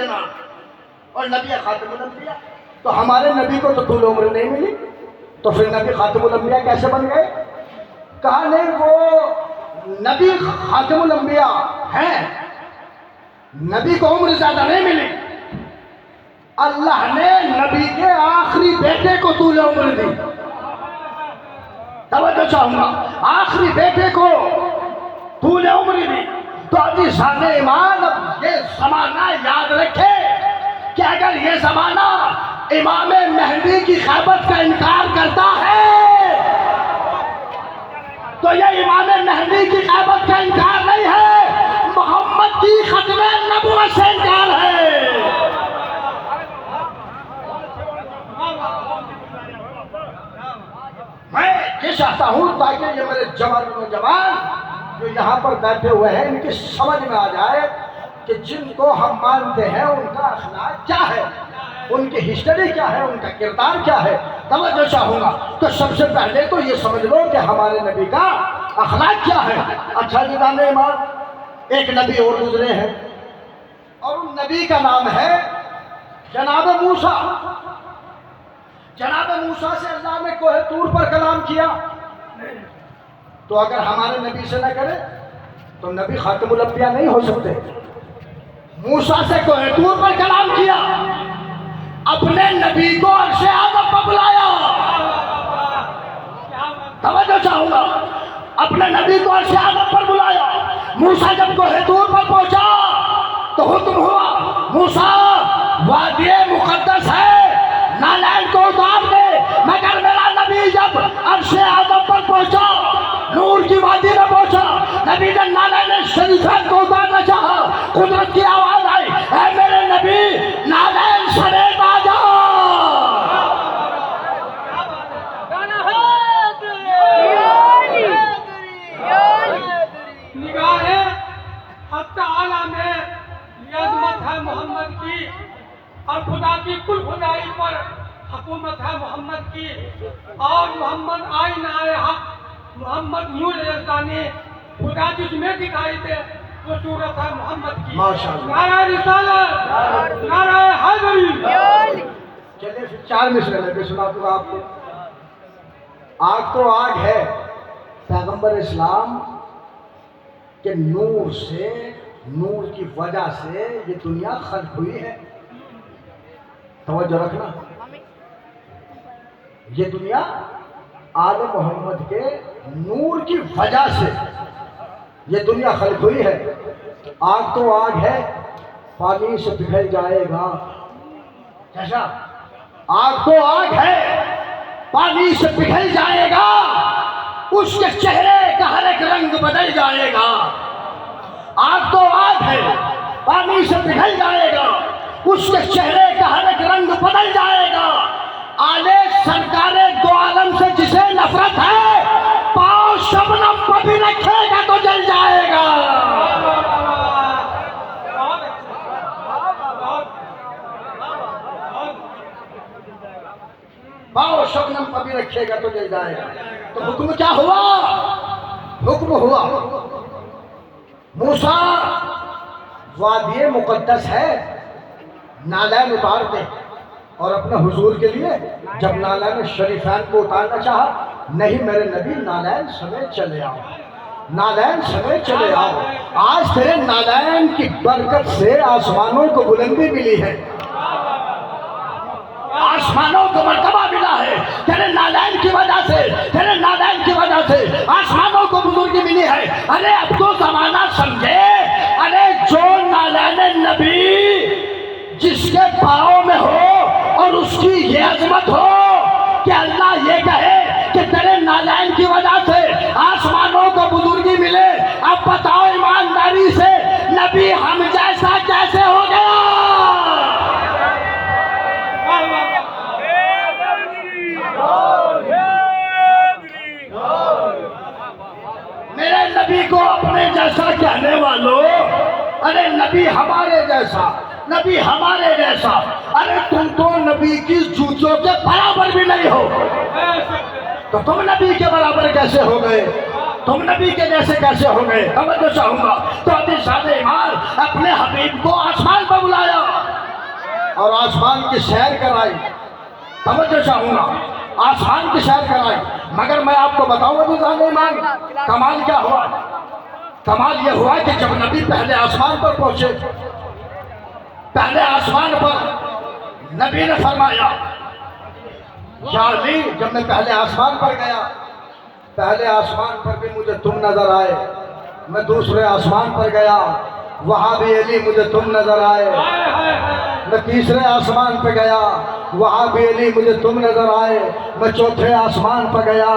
جناب، اور نبی خاتم الانبیاء، تو ہمارے نبی کو تو طول عمر نہیں ملی، تو پھر نبی خاتم الانبیاء کیسے بن گئے؟ کہا نہیں، وہ نبی خاتم الانبیاء ہیں، نبی کو عمر زیادہ نہیں ملی، اللہ نے نبی کے آخری بیٹے کو طول عمر دی۔ توجہ چاہوں گا، آخری بیٹے کو طول عمر دی۔ تو عزیزان ایمان، اب یہ زمانہ یاد رکھے کہ اگر یہ زمانہ امام مہدی کی خیبت کا انکار کرتا ہے تو یہ امام مہدی کی خیبت کا انکار نہیں ہے، محمد کی ختم نبوت سے انکار ہے۔ میں یہ چاہتا ہوں تاکہ یہ میرے جوان نوجوان جو یہاں پر بیٹھے ہوئے ہیں ان کی سمجھ میں آ جائے کہ جن کو ہم مانتے ہیں ان کا اخلاق کیا ہے، ان کی ہسٹری کیا ہے، ان کا کردار کیا ہے۔ توجہ چاہوں گا، تو سب سے پہلے تو یہ سمجھ لو کہ ہمارے نبی کا اخلاق کیا ہے۔ اچھا جناب ایمان، ایک نبی اور گزرے ہیں اور ان نبی کا نام ہے جناب موسیٰ۔ جناب موسیٰ سے اللہ نے کوہ طور پر کلام کیا، تو اگر ہمارے نبی سے نہ کرے تو نبی خاتم الانبیاء نہیں ہو سکتے۔ موسیٰ سے کوہ طور پر کلام کیا، اپنے نبی کو عرش اعظم پر بلایا۔ توجہ چاہوں گا، اپنے نبی کو عرش اعظم پر بلایا۔ موسیٰ جب کوہ طور پر پہنچا تو حکم ہوا، موسیٰ وادی مقدس ہے، نالین کو اتار دے۔ مگر میرا نبی جب عرش اعظم پر پہنچا، نور کی وادی میں پہنچا، نبی نے نالین شریفین کو اتارنا چاہا، قدرت کی آواز آئی، اے میرے نبی نالین سمیت آ جا۔ نگاہ حق تعالی میں یہ عظمت ہے محمد کی، اور خدا کی کل خدائی پر حکومت ہے محمد کی، اور محمد آئین آئے حق، محمد نور یزدانی، خدا جس میں دکھائی دے وہ صورت ہے محمد کی۔ ماشاءاللہ، نعرہ رسالت، نعرہ حیدری۔ چلیے پھر 4 مصرے میں بھی سنا دوں آپ کو۔ آگ تو آگ ہے، پیغمبر اسلام کے نور سے، نور کی وجہ سے یہ دنیا خلق ہوئی ہے۔ توجہ رکھنا، یہ دنیا آل محمد کے نور کی وجہ سے یہ دنیا خلق ہوئی ہے۔ آگ تو آگ ہے، پانی سے پگھل جائے گا۔ کیسا؟ آگ تو آگ ہے، پانی سے پگھل جائے گا، اس کے چہرے کا ہر ایک رنگ بدل جائے گا۔ آگ تو آگ ہے، پانی سے پگھل جائے گا، اس کے چہرے کا ہر ایک رنگ بدل جائے گا۔ آلے سرکار دو عالم سے جسے نفرت ہے، پاؤں شبنم پر بھی رکھے گا تو جل جائے گا۔ پاؤں شبنم پر بھی رکھے گا تو جل جائے گا۔ تو حکم کیا ہوا؟ حکم ہوا موسیٰ وادی مقدس ہے، نالین اتار دے۔ اور اپنے حضور کے لیے جب نالین شریفین کو اتارنا چاہا، نہیں میرے نبی نالین سمیت چلے آؤ، نالین سمیت چلے آؤ۔ آج تیرے نالین کی برکت سے آسمانوں کو بلندی ملی ہے، آسمانوں کو مرتبہ ملا ہے، تیرے نالین کی وجہ سے، تیرے نالین کی وجہ سے آسمانوں کو بزرگی ملی ہے۔ ارے اب تو زمانہ سمجھے، ارے جو نالین نبی جس کے پاؤں میں ہو اور اس کی یہ عظمت ہو کہ اللہ یہ کہے کہ تیرے نالین کی وجہ سے آسمانوں کو بزرگی ملے، اب بتاؤ ایمانداری سے نبی ہم جیسا کیسے ہو گیا؟ میرے نبی کو اپنے جیسا کہنے والوں، ارے نبی ہمارے جیسا، نبی ہمارے جیسا، ارے تم تو نبی کی جوتوں کے برابر بھی نہیں ہو، تو تم نبی کے برابر کیسے ہو گئے؟ تم نبی کے جیسے کیسے ہو گئے؟ توجہ چاہوں گا۔ تو ابھی شاد ایمان اپنے حبیب کو آسمان پر بلایا، اور آسمان کی سیر کرائی. توجہ چاہوں گا, آسمان کی سیر کرائی. مگر میں آپ کو بتاؤں عزیزان ایمان, کمال کیا ہوا؟ کمال یہ ہوا کہ جب نبی پہلے آسمان پر پہنچے, پہلے آسمان پر نبی نے فرمایا یا علی, جب میں پہلے آسمان پر گیا, پہلے آسمان پر بھی مجھے تم نظر آئے. میں دوسرے آسمان پر گیا, وہاں بھی علی مجھے تم نظر آئے. میں تیسرے آسمان پہ گیا, وہاں بھی علی مجھے تم نظر آئے. میں چوتھے آسمان پہ گیا,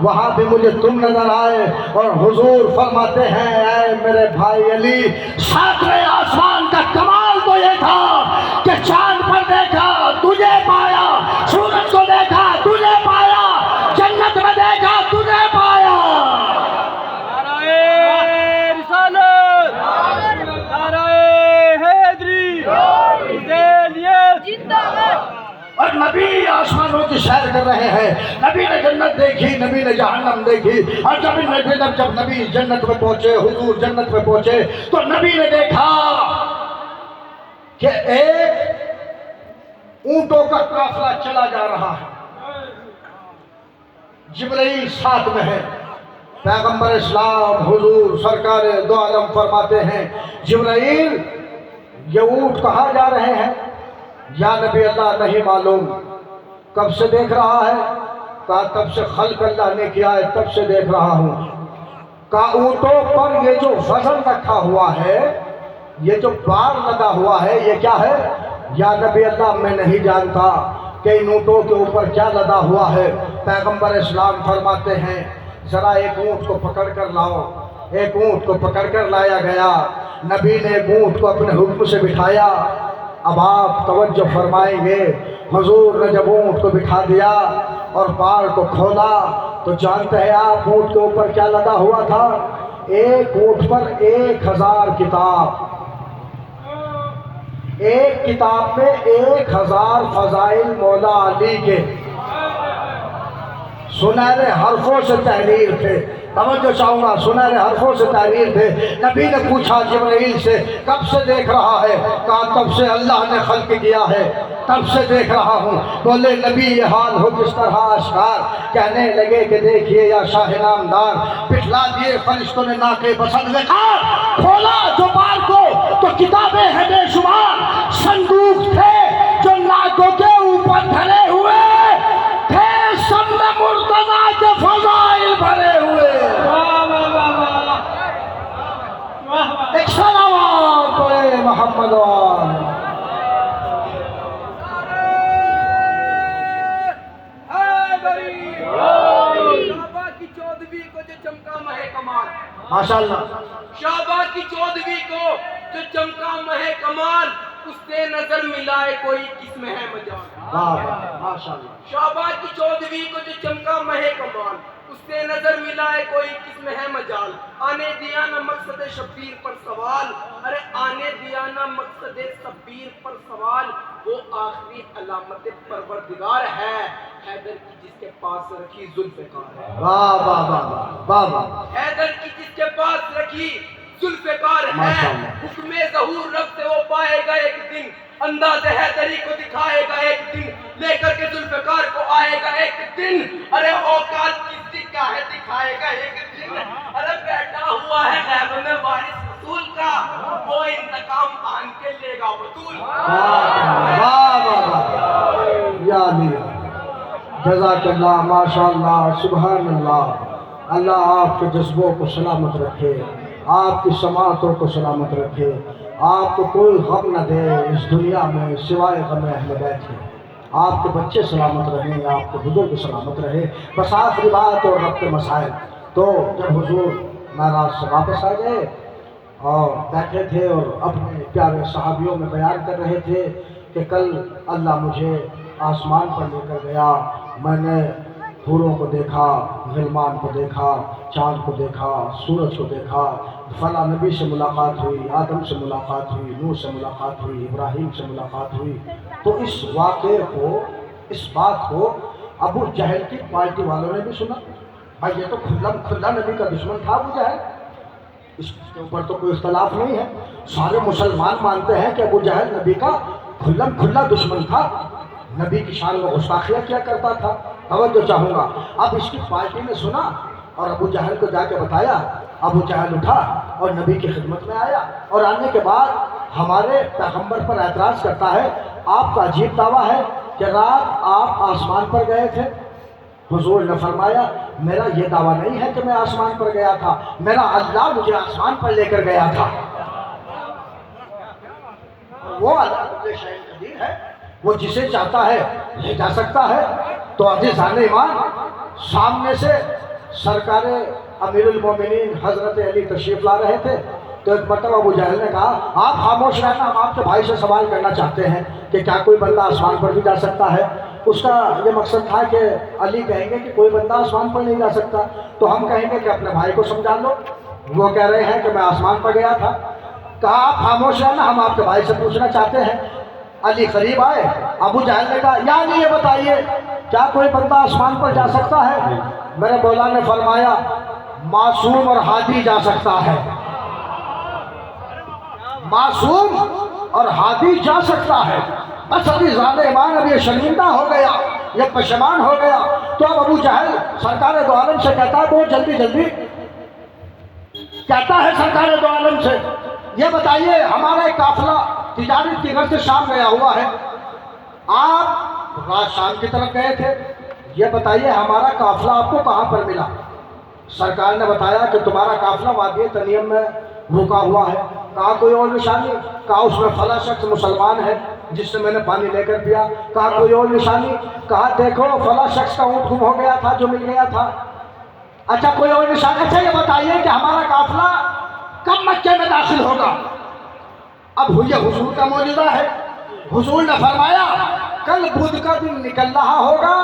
وہاں بھی مجھے تم نظر آئے. اور حضور فرماتے ہیں اے میرے بھائی علی, ساتویں آسمان کا کمال تو یہ تھا کہ چاند پر دیکھا تجھے پایا, سورج کو دیکھا تجھے پایا, جنت میں دیکھا تجھے پایا. اور نبی آسمانوں کی سیر کر رہے ہیں. نبی نے جنت دیکھی, نبی نے جہنم دیکھی. اور جب نبی جنت میں پہنچے, حضور جنت میں پہنچے, تو نبی نے دیکھا کہ ایک اونٹوں کا قافلہ چلا جا رہا ہے. جبرائیل ساتھ میں ہے. پیغمبر اسلام حضور سرکار دو عالم فرماتے ہیں جبرائیل یہ اونٹ کہاں جا رہے ہیں؟ یا نبی اللہ نہیں معلوم. کب سے دیکھ رہا ہے؟ کہا تب سے خلق اللہ نے کیا ہے تب سے دیکھ رہا ہوں. کہا اونٹوں پر یہ جو وزن رکھا ہوا ہے, یہ جو بار لگا ہوا ہے, یہ کیا ہے؟ یا نبی اللہ میں نہیں جانتا کہ ان اونٹوں کے اوپر کیا لدا ہوا ہے. پیغمبر اسلام فرماتے ہیں ذرا ایک اونٹ کو پکڑ کر لاؤ. ایک اونٹ کو پکڑ کر لایا گیا. نبی نے ایک اونٹ کو اپنے حکم سے بٹھایا. اب آپ توجہ فرمائیں گے, حضور نے جب اونٹ کو بٹھا دیا اور بار کو کھولا تو جانتے ہیں آپ اونٹ کے اوپر کیا لدا ہوا تھا؟ ایک اونٹ پر 1000 کتاب. ایک کتاب میں 1000 فضائل مولا علی کے سنہرے حرفوں سے تحریر تھے. توجہ چاہوں گا, سنہرے حرفوں سے تحریر تھے. نبی نے پوچھا جبرائیل سے کب سے دیکھ رہا ہے؟ کہا تب سے اللہ نے خلق کیا ہے تب سے دیکھ رہا ہوں. بولے نبی یہ حال ہو کس طرح اشکار؟ کہنے لگے کہ دیکھیے یا شاہ نامدار, پٹھلا دیے فرشتوں نے ناکے بسند وقار. کھولا جو بار کو تو کتابیں ہیں بے شمار. صندوق تھے جو ناکوں کے اوپر دھرے ہوئے تھے, سب میں مرتضیٰ کے فضائل بھرے ہوئے. ایک سلام پڑھے محمد وال. ماشاءاللہ شعبہ کی 14ویں کو جو چمکا مہ کمال, اس سے نظر ملائے کوئی کس میں ہے مجال. ماشاءاللہ. شعبہ کی 14ویں کو جو چمکا مہ کمال, اس سے نظر ملائے کوئی کس میں ہے مجال. آنے دیا نہ مقصد شبیر پر سوال, ارے آنے دیا نہ مقصد شبیر پر سوال. وہ آخری علامت پروردگار ہے, حیدر کی جس کے پاس رکھی ذوالفقار ہے. واہ واہ واہ واہ واہ. حیدر کی جس کے پاس رکھی ذوالفقار ہے. حکم ظہور رب سے وہ پائے گا ایک دن, انداز حیدری کو دکھائے گا ایک دن, لے کر کے ذوالفقار کو آئے گا ایک دن. ارے اوقات کس کا ہے دکھائے گا ایک دن. ارے بیٹھا ہوا ہے غیب میں وارث رسول کا, وہ انتقام آن کے لے گا بطول. واہ واہ واہ. یا علی جزاک اللہ, ماشاء اللہ, سبحان اللہ. اللہ آپ کے جذبوں کو سلامت رکھے, آپ کی سماعتوں کو سلامت رکھے, آپ کو کوئی غم نہ دے اس دنیا میں سوائے غم اہل بیت کے. آپ کے بچے سلامت رہیں, آپ کے بزرگ سلامت رہے. بس آخری بات اور ربط مسائل. تو جب حضور معراج سے واپس آ گئے اور بیٹھے تھے اور اپنے پیارے صحابیوں میں بیان کر رہے تھے کہ کل اللہ مجھے آسمان پر لے کر گیا, میں نے حوروں کو دیکھا, غلمان کو دیکھا, چاند کو دیکھا, سورج کو دیکھا, فلاں نبی سے ملاقات ہوئی, آدم سے ملاقات ہوئی, نوح سے ملاقات ہوئی, ابراہیم سے ملاقات ہوئی. تو اس واقعے کو, اس بات کو ابو جہل کی پارٹی والوں نے بھی سنا. بھائی یہ تو کھلا نبی کا دشمن تھا ابو جہل. اس کے اوپر تو کوئی اختلاف نہیں ہے. سارے مسلمان مانتے ہیں کہ ابو جہل نبی کا کھلا دشمن تھا، نبی کی شان میں گستاخیاں کیا کرتا تھا. توجہ چاہوں گا. اب اس کی پارٹی نے سنا اور ابو جہل کو جا کے بتایا. ابو جہل اٹھا اور نبی کی خدمت میں آیا، اور آنے کے بعد ہمارے پیغمبر پر اعتراض کرتا ہے. آپ کا عجیب دعویٰ ہے کہ رات آپ آسمان پر گئے تھے. حضور نے فرمایا میرا یہ دعویٰ نہیں ہے کہ میں آسمان پر گیا تھا، میرا اللہ مجھے آسمان پر لے کر گیا تھا. وہ اللہ مجھے شاہد قدیر ہے، وہ جسے چاہتا ہے لے جا سکتا ہے. تو عزیزان ایمان، سامنے سے سرکار امیر المومنین حضرت علی تشریف لا رہے تھے. تو ایک مرتبہ ابو جہل نے کہا آپ خاموش رہنا، ہم آپ کے بھائی سے سوال کرنا چاہتے ہیں کہ کیا کوئی بندہ آسمان پر بھی جا سکتا ہے. اس کا یہ مقصد تھا کہ علی کہیں گے کہ کوئی بندہ آسمان پر نہیں جا سکتا، تو ہم کہیں گے کہ اپنے بھائی کو سمجھا لو، وہ کہہ رہے ہیں کہ میں آسمان پر گیا تھا. کہا آپ خاموش رہنا، ہم آپ کے بھائی سے پوچھنا چاہتے ہیں. علی قریب آئے. ابو جہل نے کہا یا علی یہ بتائیے کیا کوئی بندہ آسمان پر جا سکتا ہے؟ میرے مولا نے فرمایا معصوم اور ہادی جا سکتا ہے. معصوم اور ہادی جا سکتا ہے. بس ابھی زیادہ ایمان اب یہ شرمندہ ہو گیا، یہ پشیمان ہو گیا. تو اب ابو جہل سرکار دو عالم سے کہتا ہے بہت جلدی کہتا ہے سرکار دو عالم سے یہ بتائیے ہمارا ایک قافلہ تجارت کی غرض سے شام گیا ہوا ہے، آپ رات شام کی طرف گئے تھے، یہ بتائیے ہمارا قافلہ آپ کو کہاں پر ملا؟ سرکار نے بتایا کہ تمہارا قافلہ وادی تنیم میں رکا ہوا ہے. کہا کوئی اور نشانی؟ کہا اس میں فلاں شخص مسلمان ہے جس سے میں نے پانی لے کر پیا. کہا کوئی اور نشانی؟ کہا دیکھو فلاں شخص کا اونٹ گم ہو گیا تھا جو مل گیا تھا. اچھا کوئی اور نشانی؟ اچھا یہ بتائیے کہ ہمارا قافلہ کب مکے میں داخل ہوگا؟ اب یہ حضور کا معجزہ ہے. حضور نے فرمایا کل بدھ کا دن نکل رہا ہوگا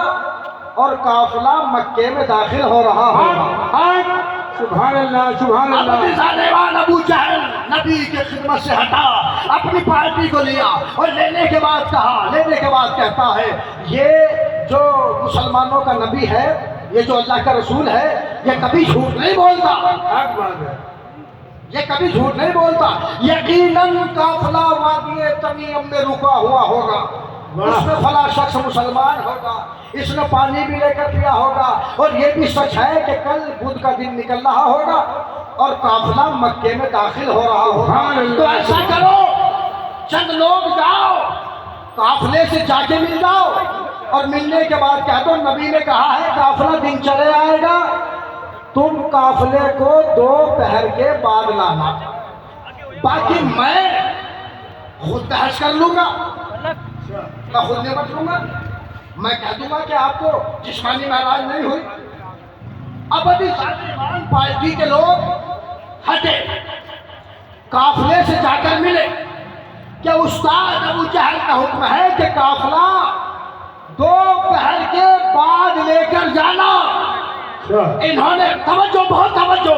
اور قافلہ مکے میں داخل ہو رہا ہوگا. سبحان اللہ سبحان اللہ. ابو جہل نبی کی خدمت سے ہٹا، اپنی پارٹی کو لیا اور لینے کے بعد کہتا ہے یہ جو مسلمانوں کا نبی ہے، یہ جو اللہ کا رسول ہے، یہ کبھی جھوٹ نہیں بولتا. حق بات ہے. یہ کبھی جھوٹ نہیں بولتا. یقیناً قافلہ وادی تنیم میں رکا ہوا ہوگا، اس میں فلاں شخص مسلمان ہوگا، اس نے پانی بھی لے کر پیا ہوگا، اور یہ بھی سچ ہے کہ کل بدھ کا دن نکل رہا ہوگا اور قافلہ مکے میں داخل ہو رہا ہوگا. تو ایسا کرو چند لوگ جاؤ قافلے سے جا کے مل جاؤ اور ملنے کے بعد کہہ دو نبی نے کہا ہے قافلہ دن چلے آئے گا، تم قافلے کو دوپہر کے بعد لانا، باقی میں خود بحث کر لوں گا، میں خود نمٹ لوں گا، میں کہہ دوں گا کہ آپ کو جسمانی معراج نہیں ہوئی. اب ابھی سارے پارٹی کے لوگ ہٹے، قافلے سے جا کر ملے کہ استاد ابو جہل کا حکم ہے کہ قافلہ دوپہر کے بعد لے کر جانا. انہوں نے توجہ، بہت توجہ،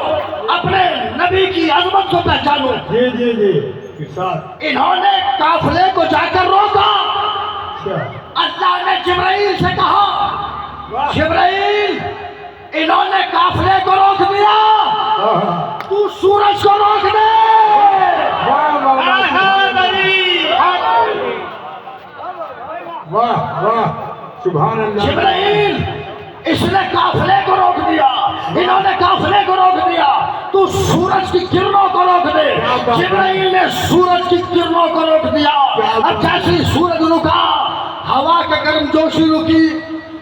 اپنے نبی کی عظمت کو پہچانو. جی انہوں نے قافلے کو جا کر روکا. اللہ نے جبرائیل سے کہا جبرائیل انہوں نے قافلے کو روک دیا، تو سورج کو روک دے. واہ واہ سبحان اللہ. جبرائیل اس نے قافلے کو روک دیا، انہوں نے قافلے کو روک دیا، تو سورج کی کرنوں کو روک دے. جبرائیل نے سورج کی کرنوں کو روک دیا. اب جیسے سورج رکا، ہوا کا گرم جوشی رکی،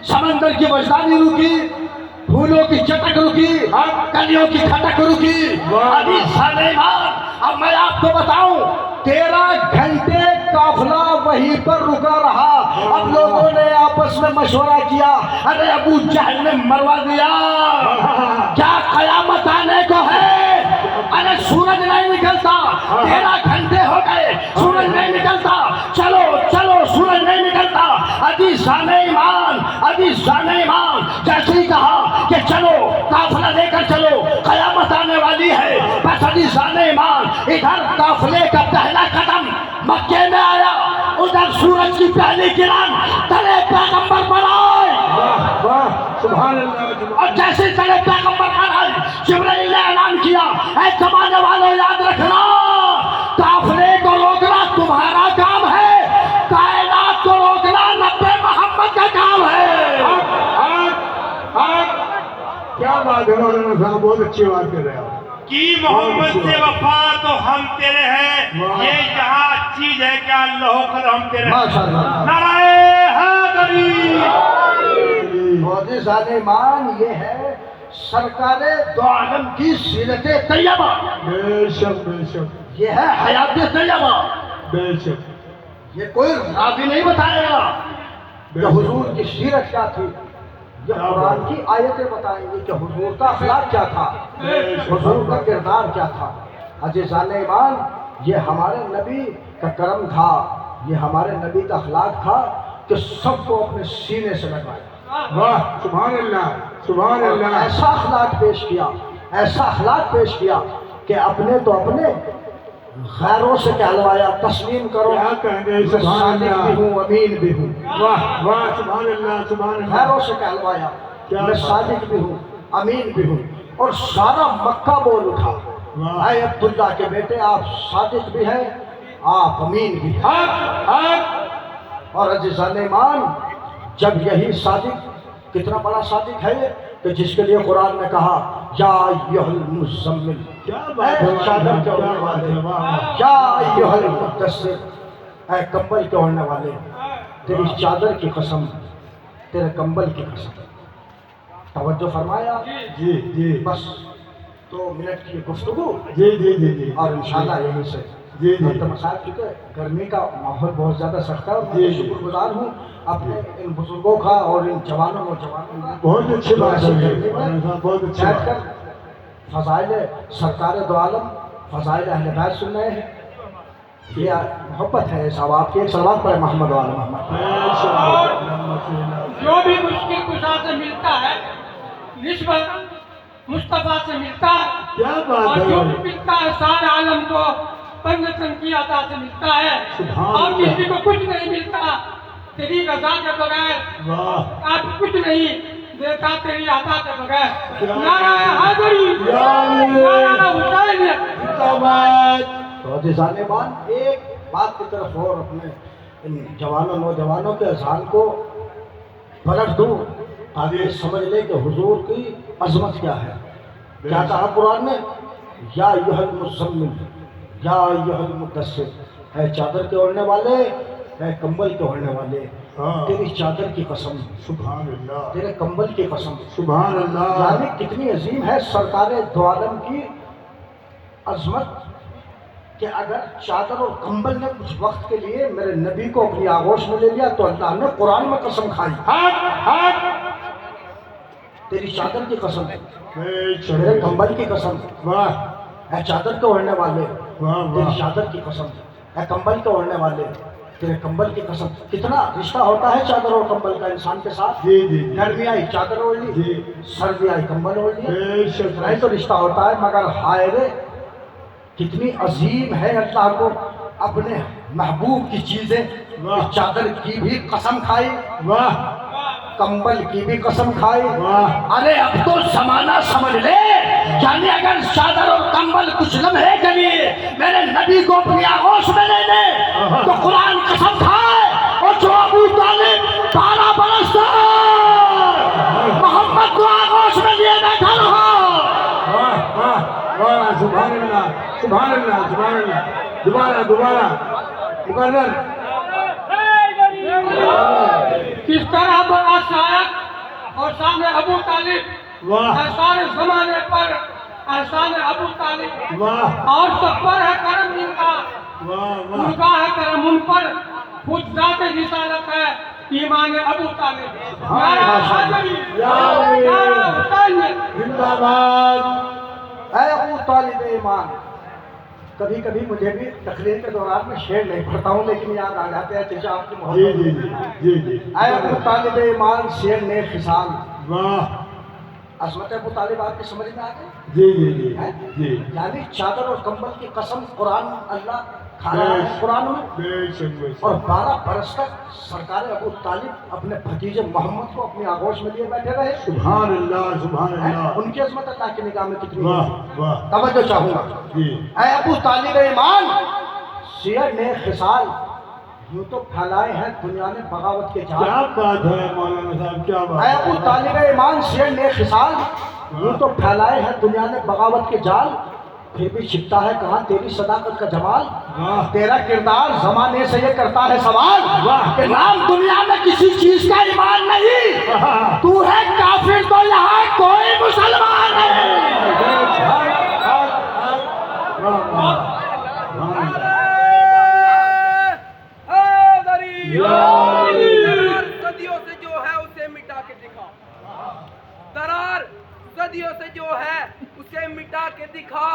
سمندر کی وجدانی رکی، پھولوں کی چٹک رکی، کلیوں کی کھٹک رکی. ابھی سلیمان، اب میں آپ کو بتاؤں 13 گھنٹے قافلہ وہیں پر رکا رہا. اب لوگوں نے آپس میں مشورہ کیا، ارے ابو جہل نے مروا دیا، کیا قیامت آنے کو ہے؟ ارے سورج نہیں نکلتا، 13 گھنٹے ہو گئے سورج نہیں نکلتا، چلو چلو سورج نہیں نکلتا. عزیزان ایمان جیسے ہی کہا کہ چلو قافلہ لے کر چلو، قیامت آنے والی ہے. بس عزیزان ایمان ادھر قافلے کا پہلا قدم مکے میں آیا، ادھر سورج کی پہلی کرن تلے پیغمبر پر آئے. واہ سبحان اللہ. اور جیسے تلے پیغمبر پر آئے، جبرائیل نے اعلان کیا کیا. اے زمانے والے یاد رکھنا, قافلے کو روکنا تمہارا کام ہے, کائنات کو روکنا نبی محمد کا کام ہے. کیا بات ہے مولانا صاحب, بہت اچھی بات کر رہے ہیں آپ. کی محمد سے وفا تو ہم تیرے ہیں, یہ یہاں چیز ہے کہ اللہ کر ہم تیرے ہیں. ماشاءاللہ. نعرہ حیدری. معجزہ ایمان یہ ہے سرکار دو عالم کی سیرت طیبہ, بے شک بے شک یہ ہے حیات طیبہ. بے شک. یہ کوئی راوی نہیں بتائے گا کہ حضور کی سیرت کیا تھی, یہ قرآن کی آیتیں بتائیں گی کہ حضور کا اخلاق کیا تھا, حضور کا کردار کیا تھا. عزیزان ایمان, یہ ہمارے نبی کا کرم تھا, یہ ہمارے نبی کا اخلاق تھا کہ سب کو اپنے سینے سے لگایا. واہ, سبحان اللہ سبحان اللہ. ایسا اخلاق پیش کیا, ایسا اخلاق پیش کیا کہ اپنے تو اپنے, غیروں سے کہلوایا تسلیم کرو کیا کہنے, میں سبحان صادق بھی اللہ. ہوں امین بھی ہوں. واہ واہ, سبحان اللہ سبحان اللہ. غیروں سے کہلوایا کیا میں بات. صادق بھی ہوں امین بھی ہوں. اور سارا مکہ بول اٹھا, واہ. اے عبداللہ کے بیٹے آپ صادق بھی ہیں, آپ امین بھی ہیں. حق حق. اور عزیزان ایمان, جب یہی صادق, کتنا بڑا صادق ہے یہ کہ جس کے لیے قرآن نے کہا یا ایھا المزمل, کیا بات ہے, اے چادر کے اوڑھنے والے, یا ایھا المدثر, اے کمبل کے اوڑھنے والے, تیری چادر کی قسم, تیرے کمبل کی قسم. توجہ فرمایا. جی جی بس 2 منٹ کی گفتگو جی جی جی جی. اور انشاءاللہ یہیں سے جی جی. مسائل, چونکہ گرمی کا ماحول بہت زیادہ سخت ہے, اور جی میں جی. شکر گزار ہوں اپنے ان بزرگوں کا اور ان جوانوں نوجوانوں کا. بہت اچھی بات ایسی ہے گرمی میں مولانا صاحب, بہت اچھی بیٹھ بات. کر فضائل سرکار دو عالم, فضائل اہل بیت سن رہے ہیں. یہ محبت ہے صاحب آپ کی. ایک صلوات پڑھے محمد و آل محمد. بے شک. جو بھی مشکل کشا سے ملتا ہے نسبت مصطفیٰ سے ملتا ہے, کیا بات اور ہے. جو بھی ملتا ہے سارے عالم کو پنجتن کی عطا سے ملتا ہے, سبحان اور اللہ. کسی کو کچھ نہیں ملتا تیری رضا کے بغیر, واہ. آپ کچھ نہیں دیتا تیری عطا کے بغیر. کیا نعرہ حیدری, یا علی. نعرہ حسینیت. زندہ تو عزیزان ایمان, ایک بات کی طرف اور اپنے ان جوانوں نوجوانوں کے اذہان کو پلٹ دوں تاکہ یہ سمجھ لے کہ حضور کی عظمت کیا ہے. کیا کہا قرآن نے, یا ایھا المزمل, یا ایھا المدثر, اے چادر کے اوڑھنے والے, اے کمبل کے اوڑھنے والے, ہاں. تیری چادر کی قسم, سبحان اللہ تیرے کمبل کی قسم. سبحان اللہ. یعنی کتنی عظیم ہے سرکار دو عالم کی عظمت کہ اگر چادر اور کمبل نے کچھ وقت کے لیے میرے نبی کو اپنی آغوش میں لے لیا تو اللہ نے قرآن میں قسم کھائی, حق حق. تیری چادر کی قسم, بے شک. تیرے کمبل کی قسم, واہ اے چادر کے اوڑھنے والے, واہ تیری واہ. چادر کی قسم, اے کمبل کے اوڑھنے والے, تیرے کمبل کی قسم. کتنا رشتہ ہوتا ہے چادر اور کمبل کا انسان کے ساتھ. جی جی جی. گرمی آئی چادر اوڑھ لی, جی. سردی آئی کمبل اوڑھ لیا, بے شک. اتنا ہی تو رشتہ ہوتا ہے. مگر ہائے رے کتنی عظیم ہے اللہ کو اپنے محبوب کی چیزیں. واہ. چادر کی بھی قسم کھائی, واہ کمبل کی بھی قسم کھائی. واہ. ارے اب تو زمانہ سمجھ لے, یعنی اگر چادر اور کمبل کچھ لمحے کے لیے میرے نبی کو اپنی آغوش میں لے لے تو قرآن قسم کھائے, اور جو ابو طالب 12 برس تک محمد کو آغوش میں لیے بیٹھا رہا. واہ واہ واہ. سبحان اللہ سبحان اللہ سبحان اللہ. دوبارہ دوبارہ مقرر. کس طرح بڑا شاعر اور سامنے ابو طالب, واہ احسان زمانے پر احسان ابو طالب, واہ اور سب پر ہے کرم ان کا, واہ ان واہ. کا ہے کرم ان پر, خود ذات رسالت ہے ایمان ابو طالب. نعرہ حیدری, یا علی. نعرہ حسینیت. زندہ باد. اے ابو طالب ایمان, کبھی کبھی مجھے بھی تقریر کے دوران میں شعر نہیں پڑھتا ہوں لیکن یاد آ جاتے ہیں چچا آپ کی جی محبت. جی جی جی جی. اے ابو طالب ایمان شیر نے خصال. واہ. عظمت ابو طالب آپ کی سمجھ میں آ گئی. جی جی جی جی. یعنی چادر اور کمبل کی قسم قرآن اللہ کھا رہا ہے قرآن میں. بے شک بے شک. اور 12 برس تک سرکار ابو طالب اپنے بھتیجے محمد کو اپنی آغوش میں لیے بیٹھے رہے. سبحان اللہ سبحان اللہ. ان کی عظمت اللہ کی نگاہ میں کتنی واہ ہے. واہ. توجہ چاہوں گا. جی. اے ابو طالب ایمان، سیر نیک خصال یوں تو پھیلائے ہیں دنیا نے بغاوت کے جال. کیا بات ہے مولانا صاحب، کیا بات اے ہے. ابو طالب ایمان، سیر نیک خصال یوں تو پھیلائے ہیں دنیا نے بغاوت کے جال. پھر بھی چھپتا ہے کہاں تیری صداقت کا جمال. واہ. تیرا کردار زمانے سے یہ کرتا ہے سوال واہ. کہ نام دنیا میں کسی چیز کا ایمان نہیں، واہ. تو ہے کافر تو یہاں کوئی مسلمان نہیں. درار صدیوں سے جو ہے اسے مٹا کے دکھا. درار صدیوں سے جو ہے اسے مٹا کے دکھا.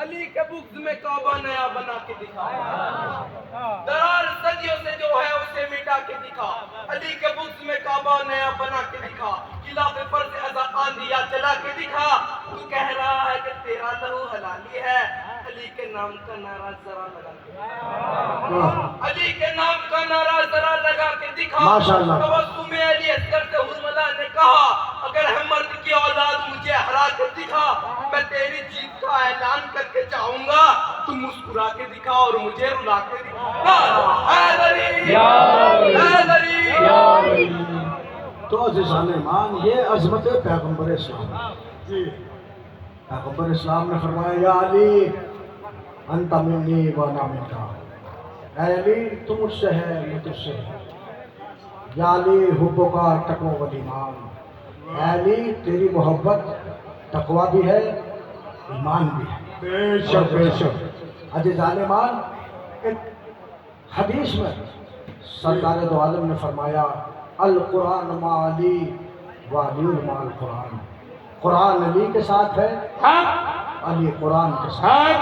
علی کے بغض میں کعبہ نیا بنا کے دکھا. درار صدیوں سے جو ہے اسے مٹا کے دکھا. علی کے بغض میں کعبہ نیا بنا کے دکھا. خلاف فرض ازا آندیا چلا کے دکھا. تو کہہ رہا ہے کہ تیرا لہو حلالی ہے. علی کے نام کا نعرہ ذرا لگا کے دکھا. علی کے نام کا نعرہ ذرا لگا کے دکھا. ماشاءاللہ. توسط میں علی اصغر سے حرملا نے کہا اگر ہے مرد کی اولاد مجھے ہرا کے دکھا. میں تیری جیت کا اعلان کر کے چاہوں گا تو مسکرا کے دکھا اور مجھے رلا کے دکھا. حیدری حیدری. تو عزیزان ایمان، یہ عظمت پیغمبر اسلام. جی. پیغمبر اسلام نے فرمایا یا علی انت منی وانا منکا. اے علی تو مجھ سے ہے میں تجھ سے ہے. یا علی حب کا تقوی والایمان. اے علی تیری محبت تقوی بھی ہے ایمان بھی ہے. بے شک بے شک. عزیزان ایمان، ایک حدیث میں سرکار دو عالم نے فرمایا القرآن مع علی وعلی مع القرآن. قرآن علی کے ساتھ ہے، علی قرآن کے ساتھ.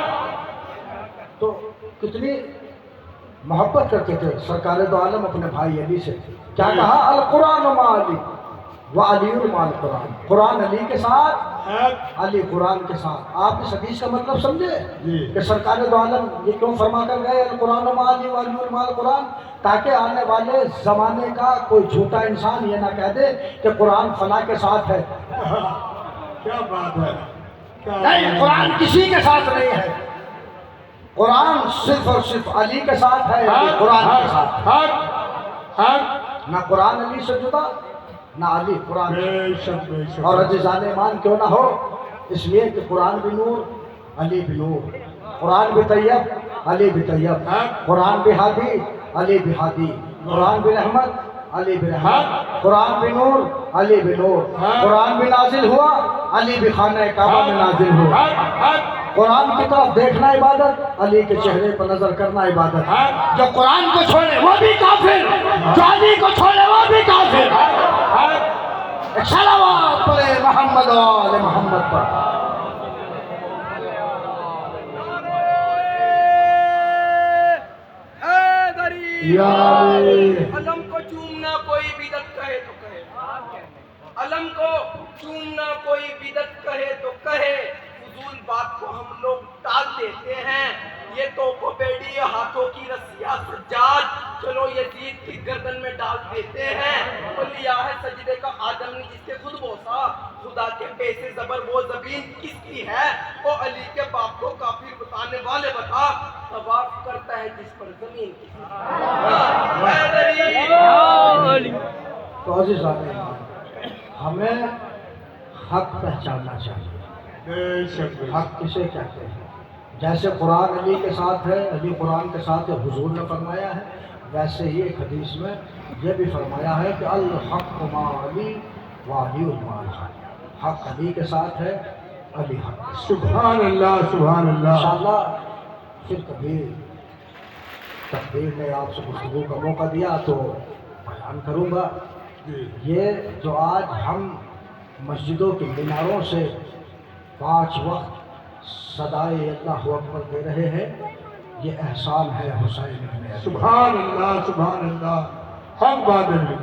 تو کتنی محبت کرتے تھے سرکار دو عالم اپنے بھائی علی سے. کیا کہا القرآن مع علی وعلی مع القرآن. قرآن علی کے ساتھ، علی قرآن کے ساتھ. آپ اس حدیث کا مطلب سمجھے جی. کہ سرکار دو عالم یہ کیوں فرما کر گئے القرآن مع علی وعلی مع القرآن؟ تاکہ آنے والے زمانے کا کوئی جھوٹا انسان یہ نہ کہہ دے کہ قرآن فلاں کے ساتھ ہے. کیا بات ہے. نہیں، قرآن کسی کے ساتھ نہیں ہے. قرآن صرف اور صرف علی کے ساتھ ہے، علی قرآن کے ساتھ. نہ قرآن علی سے جدا نہ علی قرآن سے. بے شک بے شک. اور عزیزان ایمان کیوں نہ ہو، اس لیے کہ قرآن بھی نور علی بھی نور. قرآن بھی طیب علی بھی طیب. قرآن بھی ہادی علی بھی ہادی. قرآن بھی رحمت علی بھی رحمت. قرآن بھی نور علی بھی نور. قرآن بھی نازل ہوا علی بھی خانہ کعبہ میں نازل ہوا. قرآن کی طرف دیکھنا عبادت، علی کے چہرے پر نظر کرنا عبادت. جو قرآن کو چھوڑے وہ بھی کافر، جو علی کو چھوڑے وہ بھی کافر. صلوات پڑھے محمد و آل محمد پر. یا علی. علم کو چومنا کوئی بدعت کہے تو کہے. علم کو چومنا کوئی بدعت کہے تو کہے. فضول بات کو ہم لوگ ٹال دیتے ہیں. یہ تو کو بیڑی ہاتھوں کی رسیاں سجاد چلو یزید کی گردن میں ڈال دیتے ہیں. وہ لیا ہے سجدے کا آدم نے جس کے خود بوسا. خدا کے پیسے زبر وہ زمین کس کی ہے؟ وہ علی کے باپ کو کافر بتانے والے بتا. طواف کرتا ہے جس پر زمین کی. تو عزیزان ایمان، ہمیں حق پہچاننا چاہیے. بے شک بے حق کسے کہتے ہیں؟ جیسے قرآن علی کے ساتھ ہے، علی قرآن کے ساتھ ہے، حضور نے فرمایا ہے، ویسے ہی ایک حدیث میں یہ بھی فرمایا ہے کہ الحق مع علی وعلی مع الحق. حق علی کے ساتھ ہے، علی حق کے ساتھ. سبحان اللہ سبحان اللہ. انشاءاللہ پھر کبھی تقدیر نے آپ سے گفتگو کا موقع دیا تو بیان کروں گا. یہ جو آج ہم مسجدوں کے میناروں سے 5 وقت صدائے اللہ اکبر دے رہے ہیں، یہ احسان ہے حسین ابن علی. سبحان اللہ سبحان اللہ. حق بات ہے.